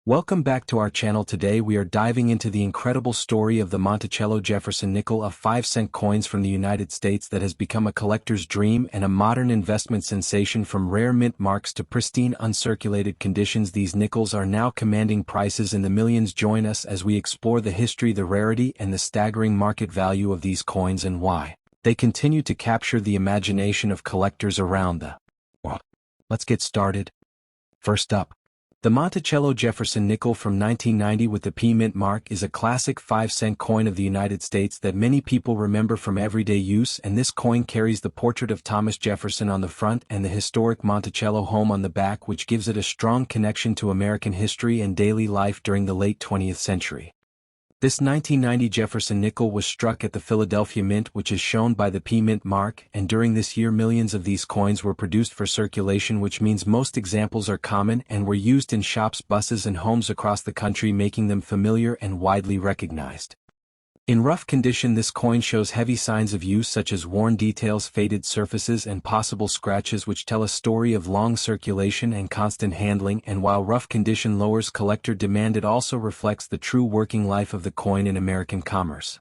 Welcome back to our channel. Today we are diving into the incredible story of the Monticello Jefferson nickel, a 5-cent coins from the United States that has become a collector's dream and a modern investment sensation. From rare mint marks to pristine uncirculated conditions, these nickels are now commanding prices in the millions. Join us as we explore the history, the rarity, and the staggering market value of these coins and why they continue to capture the imagination of collectors around the world. Let's get started. First up, the Monticello Jefferson nickel from 1990 with the P mint mark is a classic 5-cent coin of the United States that many people remember from everyday use, and this coin carries the portrait of Thomas Jefferson on the front and the historic Monticello home on the back, which gives it a strong connection to American history and daily life during the late 20th century. This 1990 Jefferson nickel was struck at the Philadelphia Mint, which is shown by the P mint mark, and during this year millions of these coins were produced for circulation, which means most examples are common and were used in shops, buses, and homes across the country, making them familiar and widely recognized. In rough condition, this coin shows heavy signs of use such as worn details, faded surfaces, and possible scratches, which tell a story of long circulation and constant handling. And while rough condition lowers collector demand, it also reflects the true working life of the coin in American commerce.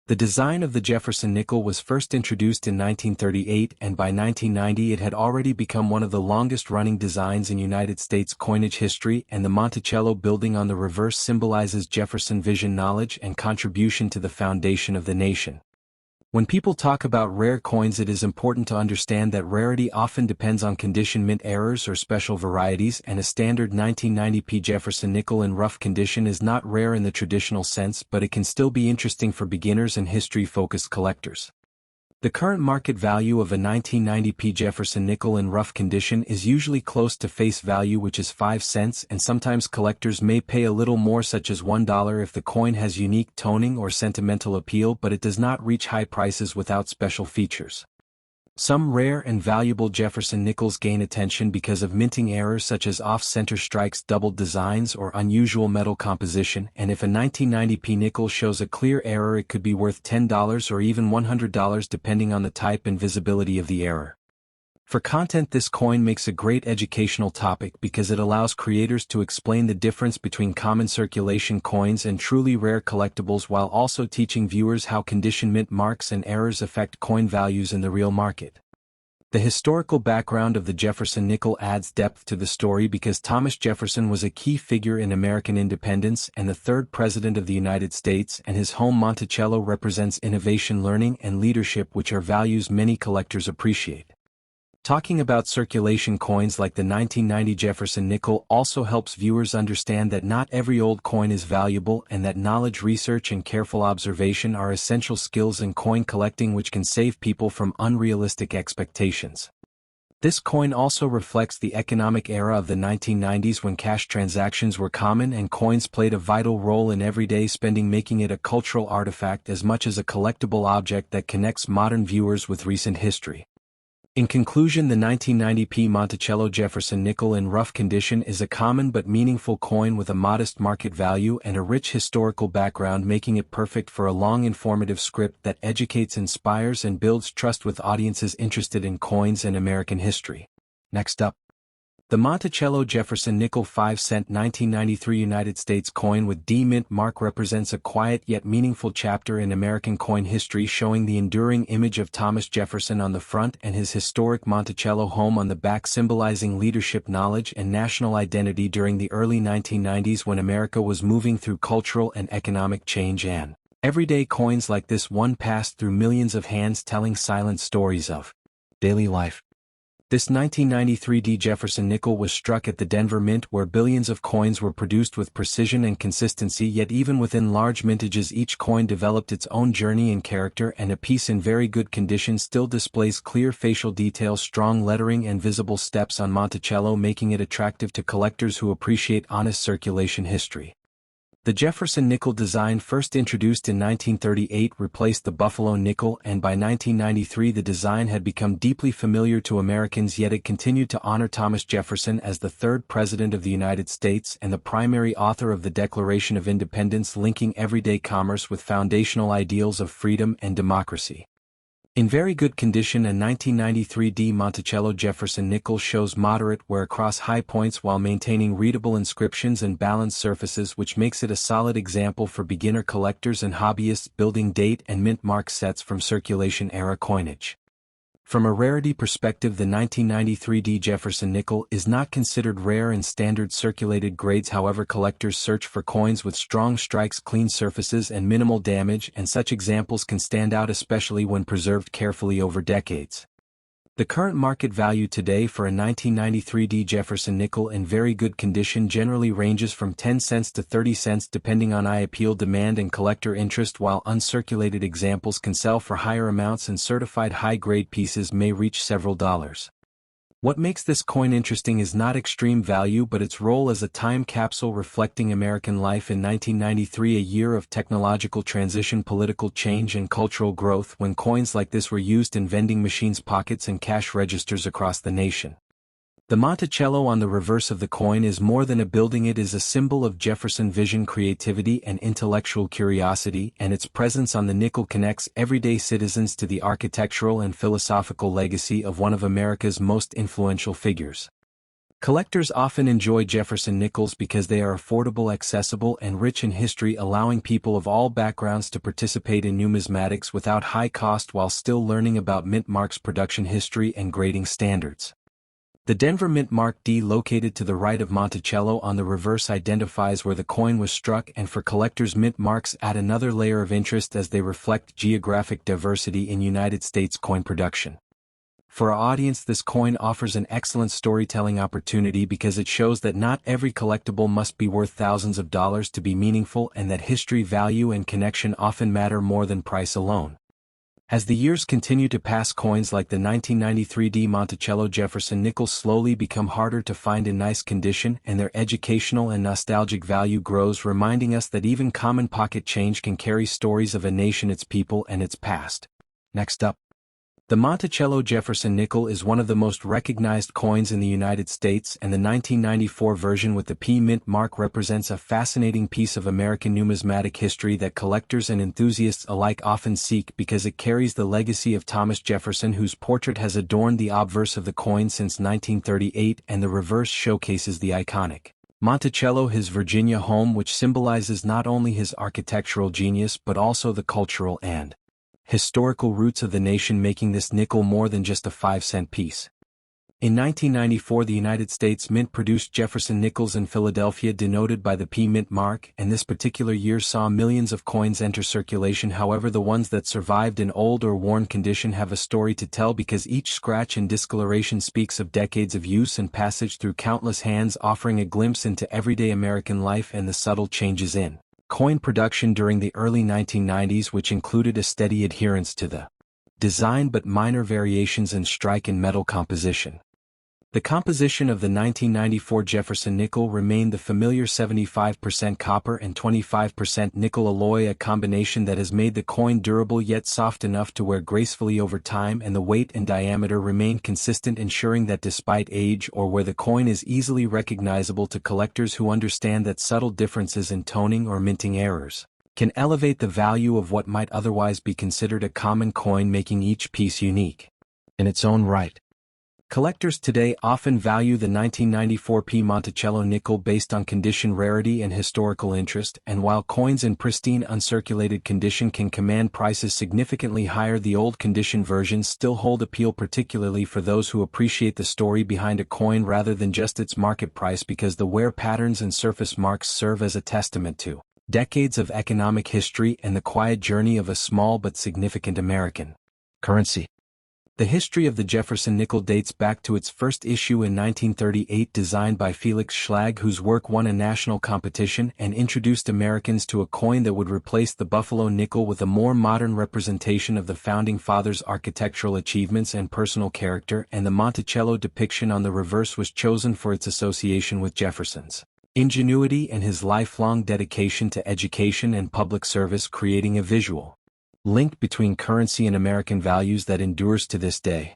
The design of the Jefferson nickel was first introduced in 1938, and by 1990 it had already become one of the longest-running designs in United States coinage history, and the Monticello building on the reverse symbolizes Jefferson vision, knowledge, and contribution to the foundation of the nation. When people talk about rare coins, it is important to understand that rarity often depends on condition, mint errors, or special varieties, and a standard 1990p Jefferson nickel in rough condition is not rare in the traditional sense, but it can still be interesting for beginners and history-focused collectors. The current market value of a 1990p Jefferson nickel in rough condition is usually close to face value, which is 5 cents, and sometimes collectors may pay a little more, such as $1, if the coin has unique toning or sentimental appeal, but it does not reach high prices without special features. Some rare and valuable Jefferson nickels gain attention because of minting errors such as off-center strikes, doubled designs, or unusual metal composition, and if a 1990p nickel shows a clear error, it could be worth $10 or even $100 depending on the type and visibility of the error. For content, this coin makes a great educational topic because it allows creators to explain the difference between common circulation coins and truly rare collectibles, while also teaching viewers how condition, mint marks, and errors affect coin values in the real market. The historical background of the Jefferson nickel adds depth to the story because Thomas Jefferson was a key figure in American independence and the third president of the United States, and his home Monticello represents innovation, learning, and leadership, which are values many collectors appreciate. Talking about circulation coins like the 1990 Jefferson nickel also helps viewers understand that not every old coin is valuable, and that knowledge, research, and careful observation are essential skills in coin collecting, which can save people from unrealistic expectations. This coin also reflects the economic era of the 1990s, when cash transactions were common and coins played a vital role in everyday spending, making it a cultural artifact as much as a collectible object that connects modern viewers with recent history. In conclusion, the 1990p Monticello Jefferson nickel in rough condition is a common but meaningful coin with a modest market value and a rich historical background, making it perfect for a long, informative script that educates, inspires, and builds trust with audiences interested in coins and American history. Next up, the Monticello Jefferson nickel 5-cent 1993 United States coin with D mint mark represents a quiet yet meaningful chapter in American coin history, showing the enduring image of Thomas Jefferson on the front and his historic Monticello home on the back, symbolizing leadership, knowledge, and national identity during the early 1990s when America was moving through cultural and economic change. And everyday coins like this one passed through millions of hands, telling silent stories of daily life. This 1993 D Jefferson nickel was struck at the Denver Mint, where billions of coins were produced with precision and consistency, yet even within large mintages each coin developed its own journey and character, and a piece in very good condition still displays clear facial details, strong lettering, and visible steps on Monticello, making it attractive to collectors who appreciate honest circulation history. The Jefferson nickel design, first introduced in 1938, replaced the Buffalo nickel, and by 1993 the design had become deeply familiar to Americans, yet it continued to honor Thomas Jefferson as the third president of the United States and the primary author of the Declaration of Independence, linking everyday commerce with foundational ideals of freedom and democracy. In very good condition, a 1993 D Monticello Jefferson nickel shows moderate wear across high points while maintaining readable inscriptions and balanced surfaces, which makes it a solid example for beginner collectors and hobbyists building date and mint mark sets from circulation-era coinage. From a rarity perspective, the 1993 D Jefferson nickel is not considered rare in standard circulated grades. However, collectors search for coins with strong strikes, clean surfaces, and minimal damage, and such examples can stand out especially when preserved carefully over decades. The current market value today for a 1993 D Jefferson nickel in very good condition generally ranges from 10 cents to 30 cents depending on appeal, demand, and collector interest, while uncirculated examples can sell for higher amounts and certified high-grade pieces may reach several dollars. What makes this coin interesting is not extreme value but its role as a time capsule reflecting American life in 1993, a year of technological transition, political change, and cultural growth, when coins like this were used in vending machines, pockets, and cash registers across the nation. The Monticello on the reverse of the coin is more than a building. It is a symbol of Jefferson vision, creativity, and intellectual curiosity, and its presence on the nickel connects everyday citizens to the architectural and philosophical legacy of one of America's most influential figures. Collectors often enjoy Jefferson nickels because they are affordable, accessible, and rich in history, allowing people of all backgrounds to participate in numismatics without high cost while still learning about mint marks, production history, and grading standards. The Denver Mint Mark D, located to the right of Monticello on the reverse, identifies where the coin was struck, and for collectors, mint marks add another layer of interest as they reflect geographic diversity in United States coin production. For our audience, this coin offers an excellent storytelling opportunity because it shows that not every collectible must be worth thousands of dollars to be meaningful, and that history, value, and connection often matter more than price alone. As the years continue to pass, coins like the 1993 D Monticello Jefferson nickel slowly become harder to find in nice condition, and their educational and nostalgic value grows, reminding us that even common pocket change can carry stories of a nation, its people, and its past. Next up, the Monticello Jefferson nickel is one of the most recognized coins in the United States, and the 1994 version with the P mint mark represents a fascinating piece of American numismatic history that collectors and enthusiasts alike often seek because it carries the legacy of Thomas Jefferson, whose portrait has adorned the obverse of the coin since 1938, and the reverse showcases the iconic Monticello, his Virginia home, which symbolizes not only his architectural genius but also the cultural and historical roots of the nation, making this nickel more than just a 5-cent piece. In 1994, the United States Mint produced Jefferson nickels in Philadelphia denoted by the P mint mark, and this particular year saw millions of coins enter circulation. However, the ones that survived in old or worn condition have a story to tell because each scratch and discoloration speaks of decades of use and passage through countless hands, offering a glimpse into everyday American life and the subtle changes in coin production during the early 1990s, which included a steady adherence to the design but minor variations in strike and metal composition. The composition of the 1994 Jefferson nickel remained the familiar 75% copper and 25% nickel alloy, a combination that has made the coin durable yet soft enough to wear gracefully over time, and the weight and diameter remained consistent, ensuring that despite age or wear the coin is easily recognizable to collectors who understand that subtle differences in toning or minting errors can elevate the value of what might otherwise be considered a common coin, making each piece unique in its own right. Collectors today often value the 1994 P Monticello nickel based on condition, rarity, and historical interest, and while coins in pristine uncirculated condition can command prices significantly higher, the old condition versions still hold appeal, particularly for those who appreciate the story behind a coin rather than just its market price, because the wear patterns and surface marks serve as a testament to decades of economic history and the quiet journey of a small but significant American currency. The history of the Jefferson nickel dates back to its first issue in 1938, designed by Felix Schlag, whose work won a national competition and introduced Americans to a coin that would replace the Buffalo nickel with a more modern representation of the Founding Fathers' architectural achievements and personal character, and the Monticello depiction on the reverse was chosen for its association with Jefferson's ingenuity and his lifelong dedication to education and public service, creating a visual link between currency and American values that endures to this day.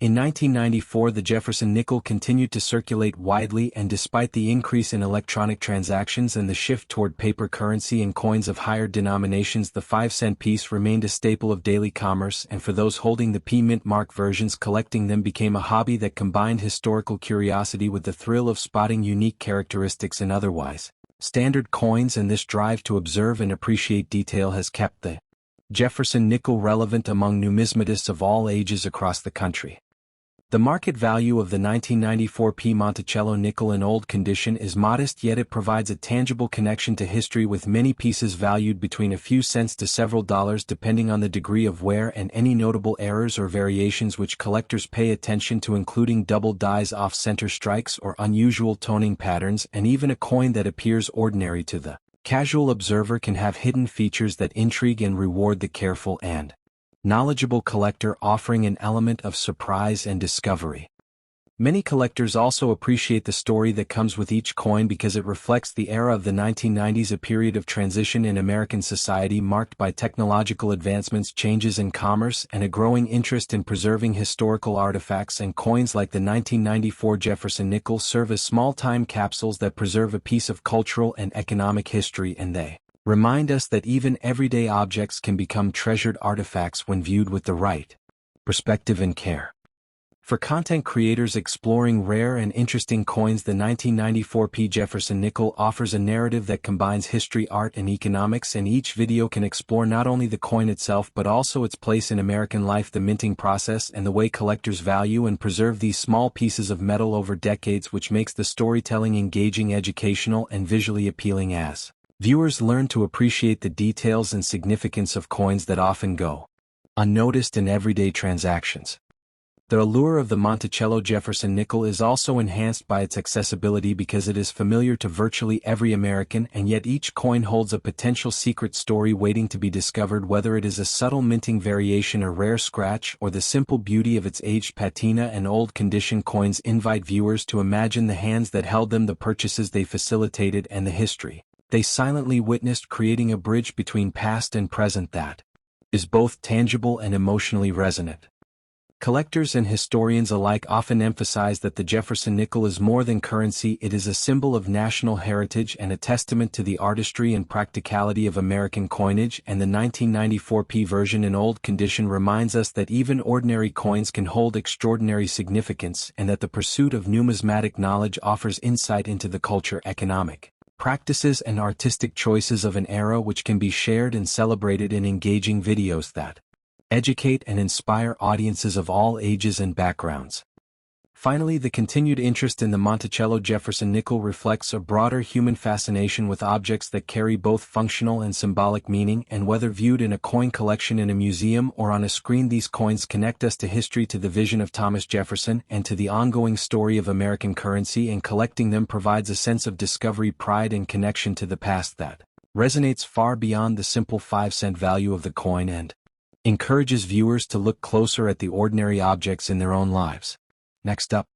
In 1994, the Jefferson nickel continued to circulate widely, and despite the increase in electronic transactions and the shift toward paper currency and coins of higher denominations, the 5-cent piece remained a staple of daily commerce, and for those holding the P-Mint mark versions, collecting them became a hobby that combined historical curiosity with the thrill of spotting unique characteristics in otherwise standard coins, and this drive to observe and appreciate detail has kept the Jefferson nickel relevant among numismatists of all ages across the country. The market value of the 1994 P Monticello nickel in old condition is modest, yet it provides a tangible connection to history, with many pieces valued between a few cents to several dollars depending on the degree of wear and any notable errors or variations which collectors pay attention to, including double dies, off-center strikes, or unusual toning patterns, and even a coin that appears ordinary to the casual observer can have hidden features that intrigue and reward the careful and knowledgeable collector, offering an element of surprise and discovery. Many collectors also appreciate the story that comes with each coin because it reflects the era of the 1990s, a period of transition in American society marked by technological advancements, changes in commerce, and a growing interest in preserving historical artifacts, and coins like the 1994 Jefferson nickel serve as small time capsules that preserve a piece of cultural and economic history, and they remind us that even everyday objects can become treasured artifacts when viewed with the right perspective and care. For content creators exploring rare and interesting coins, the 1994 P Jefferson nickel offers a narrative that combines history, art, and economics, and each video can explore not only the coin itself but also its place in American life, the minting process, and the way collectors value and preserve these small pieces of metal over decades, which makes the storytelling engaging, educational, and visually appealing as viewers learn to appreciate the details and significance of coins that often go unnoticed in everyday transactions. The allure of the Monticello Jefferson nickel is also enhanced by its accessibility because it is familiar to virtually every American, and yet each coin holds a potential secret story waiting to be discovered, whether it is a subtle minting variation, a rare scratch, or the simple beauty of its aged patina and old condition. Coins invite viewers to imagine the hands that held them, the purchases they facilitated, and the history they silently witnessed, creating a bridge between past and present that is both tangible and emotionally resonant. Collectors and historians alike often emphasize that the Jefferson nickel is more than currency. It is a symbol of national heritage and a testament to the artistry and practicality of American coinage, and the 1994 P version in old condition reminds us that even ordinary coins can hold extraordinary significance, and that the pursuit of numismatic knowledge offers insight into the culture, economic practices, and artistic choices of an era, which can be shared and celebrated in engaging videos that educate and inspire audiences of all ages and backgrounds. Finally, the continued interest in the Monticello Jefferson nickel reflects a broader human fascination with objects that carry both functional and symbolic meaning, and whether viewed in a coin collection in a museum or on a screen, these coins connect us to history, to the vision of Thomas Jefferson, and to the ongoing story of American currency, and collecting them provides a sense of discovery, pride, and connection to the past that resonates far beyond the simple 5-cent value of the coin, and encourages viewers to look closer at the ordinary objects in their own lives. Next up,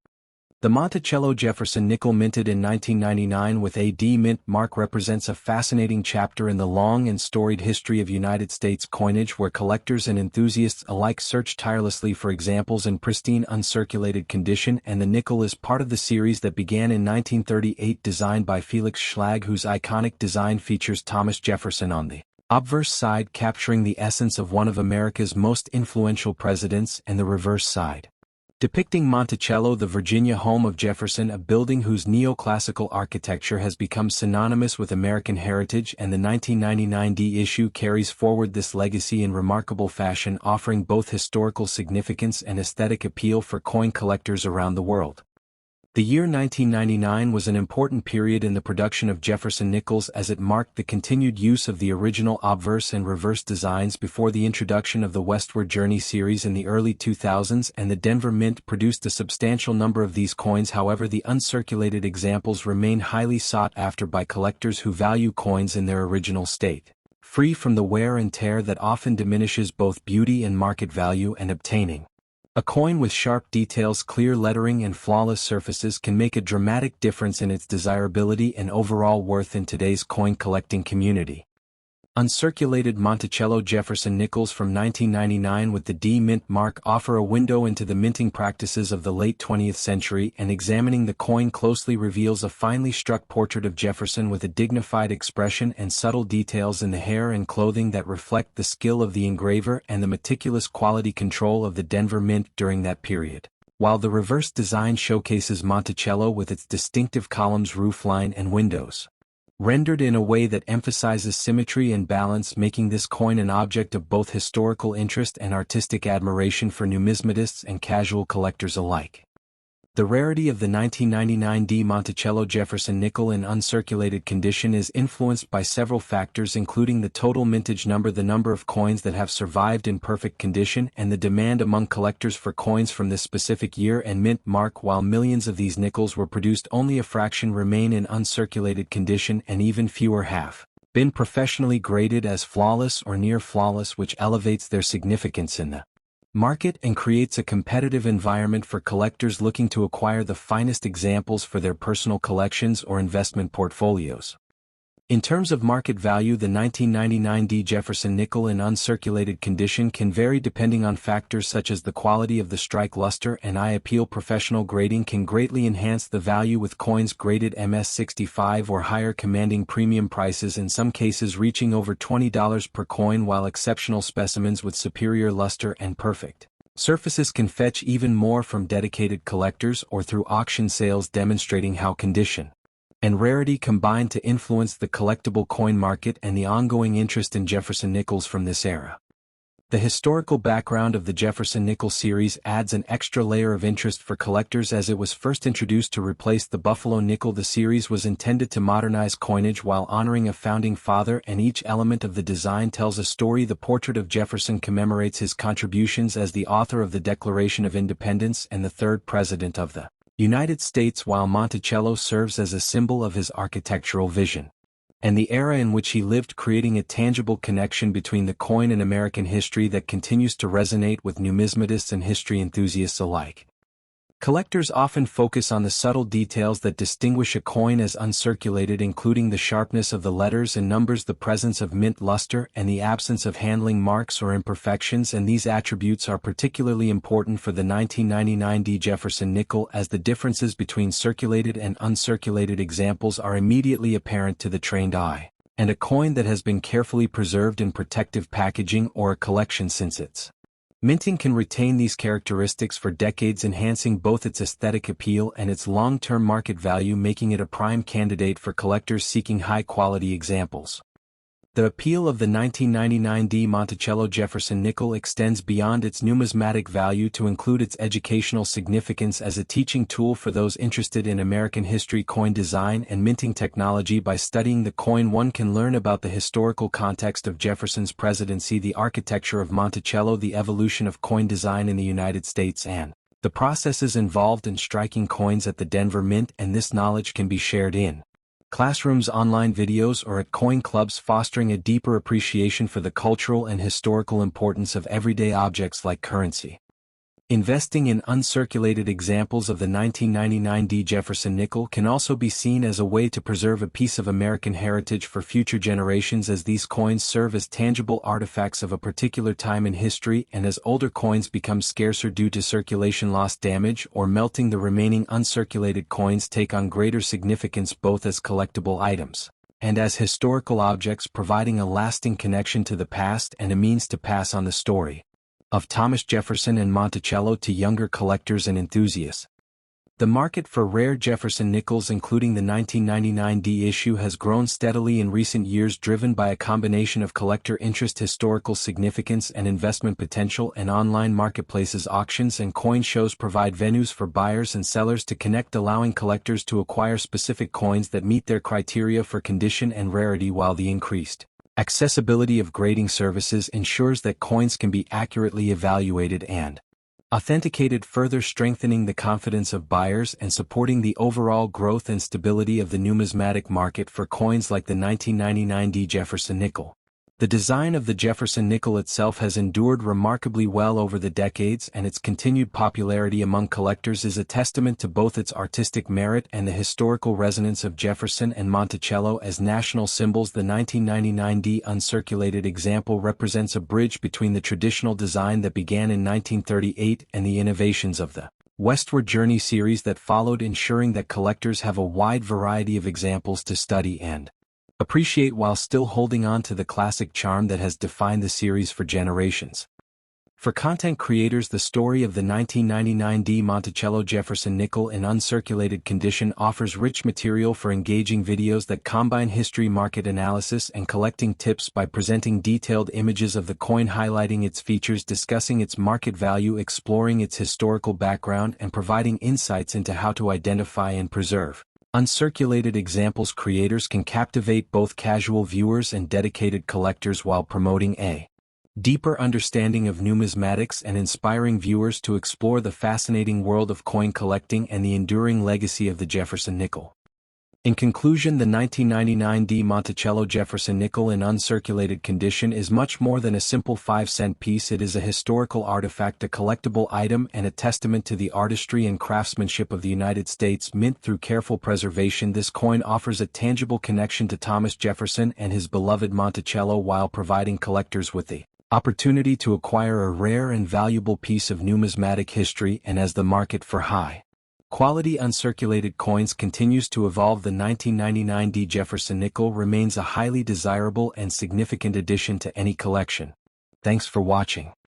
the Monticello Jefferson nickel, minted in 1999 with a D mint mark, represents a fascinating chapter in the long and storied history of United States coinage, where collectors and enthusiasts alike search tirelessly for examples in pristine uncirculated condition, and the nickel is part of the series that began in 1938, designed by Felix Schlag, whose iconic design features Thomas Jefferson on the obverse side, capturing the essence of one of America's most influential presidents, and the reverse side depicting Monticello, the Virginia home of Jefferson, a building whose neoclassical architecture has become synonymous with American heritage, and the 1999 D issue carries forward this legacy in remarkable fashion, offering both historical significance and aesthetic appeal for coin collectors around the world. The year 1999 was an important period in the production of Jefferson nickels, as it marked the continued use of the original obverse and reverse designs before the introduction of the Westward Journey series in the early 2000s, and the Denver Mint produced a substantial number of these coins. However, the uncirculated examples remain highly sought after by collectors who value coins in their original state, free from the wear and tear that often diminishes both beauty and market value, and obtaining a coin with sharp details, clear lettering, and flawless surfaces can make a dramatic difference in its desirability and overall worth in today's coin collecting community. Uncirculated Monticello Jefferson nickels from 1999 with the D mint mark offer a window into the minting practices of the late 20th century, and examining the coin closely reveals a finely struck portrait of Jefferson with a dignified expression and subtle details in the hair and clothing that reflect the skill of the engraver and the meticulous quality control of the Denver Mint during that period. While the reverse design showcases Monticello with its distinctive columns, roofline, and windows, rendered in a way that emphasizes symmetry and balance, making this coin an object of both historical interest and artistic admiration for numismatists and casual collectors alike. The rarity of the 1999 D Monticello Jefferson nickel in uncirculated condition is influenced by several factors, including the total mintage number, the number of coins that have survived in perfect condition, and the demand among collectors for coins from this specific year and mint mark. While millions of these nickels were produced, only a fraction remain in uncirculated condition, and even fewer have been professionally graded as flawless or near flawless, which elevates their significance in the market and creates a competitive environment for collectors looking to acquire the finest examples for their personal collections or investment portfolios. In terms of market value, the 1999 D Jefferson nickel in uncirculated condition can vary depending on factors such as the quality of the strike, luster, and eye appeal. Professional grading can greatly enhance the value, with coins graded MS65 or higher commanding premium prices, in some cases reaching over $20 per coin, while exceptional specimens with superior luster and perfect surfaces can fetch even more from dedicated collectors or through auction sales, demonstrating how condition and rarity combine to influence the collectible coin market and the ongoing interest in Jefferson nickels from this era. The historical background of the Jefferson nickel series adds an extra layer of interest for collectors, as it was first introduced to replace the Buffalo nickel. The series was intended to modernize coinage while honoring a founding father, and each element of the design tells a story. The portrait of Jefferson commemorates his contributions as the author of the Declaration of Independence and the third President of the United States, while Monticello serves as a symbol of his architectural vision and the era in which he lived, creating a tangible connection between the coin and American history that continues to resonate with numismatists and history enthusiasts alike. Collectors often focus on the subtle details that distinguish a coin as uncirculated, including the sharpness of the letters and numbers, the presence of mint luster, and the absence of handling marks or imperfections, and these attributes are particularly important for the 1999 D Jefferson nickel, as the differences between circulated and uncirculated examples are immediately apparent to the trained eye, and a coin that has been carefully preserved in protective packaging or a collection since its minting can retain these characteristics for decades, enhancing both its aesthetic appeal and its long-term market value, making it a prime candidate for collectors seeking high-quality examples. The appeal of the 1999 D Monticello Jefferson nickel extends beyond its numismatic value to include its educational significance as a teaching tool for those interested in American history, coin design, and minting technology. By studying the coin, one can learn about the historical context of Jefferson's presidency, the architecture of Monticello, the evolution of coin design in the United States, and the processes involved in striking coins at the Denver Mint, and this knowledge can be shared in classrooms, online videos, or at coin clubs, fostering a deeper appreciation for the cultural and historical importance of everyday objects like currency. Investing in uncirculated examples of the 1999 D Jefferson nickel can also be seen as a way to preserve a piece of American heritage for future generations, as these coins serve as tangible artifacts of a particular time in history, and as older coins become scarcer due to circulation loss, damage, or melting, the remaining uncirculated coins take on greater significance both as collectible items and as historical objects, providing a lasting connection to the past and a means to pass on the story of Thomas Jefferson and Monticello to younger collectors and enthusiasts. The market for rare Jefferson nickels, including the 1999 D issue, has grown steadily in recent years, driven by a combination of collector interest, historical significance, and investment potential, and online marketplaces. Auctions and coin shows provide venues for buyers and sellers to connect, allowing collectors to acquire specific coins that meet their criteria for condition and rarity, while the increased accessibility of grading services ensures that coins can be accurately evaluated and authenticated, further strengthening the confidence of buyers and supporting the overall growth and stability of the numismatic market for coins like the 1999 D Jefferson nickel. The design of the Jefferson nickel itself has endured remarkably well over the decades, and its continued popularity among collectors is a testament to both its artistic merit and the historical resonance of Jefferson and Monticello as national symbols. The 1999D uncirculated example represents a bridge between the traditional design that began in 1938 and the innovations of the Westward Journey series that followed, ensuring that collectors have a wide variety of examples to study and appreciate while still holding on to the classic charm that has defined the series for generations. For content creators, the story of the 1999D Monticello Jefferson nickel in uncirculated condition offers rich material for engaging videos that combine history, market analysis, and collecting tips by presenting detailed images of the coin, highlighting its features, discussing its market value, exploring its historical background, and providing insights into how to identify and preserve uncirculated examples. Creators can captivate both casual viewers and dedicated collectors while promoting a deeper understanding of numismatics and inspiring viewers to explore the fascinating world of coin collecting and the enduring legacy of the Jefferson nickel. In conclusion, the 1999D Monticello Jefferson nickel in uncirculated condition is much more than a simple 5-cent piece. It is a historical artifact, a collectible item, and a testament to the artistry and craftsmanship of the United States Mint. Through careful preservation, this coin offers a tangible connection to Thomas Jefferson and his beloved Monticello, while providing collectors with the opportunity to acquire a rare and valuable piece of numismatic history. And as the market for high-quality uncirculated coins continues to evolve, the 1999D Jefferson nickel remains a highly desirable and significant addition to any collection. Thanks for watching.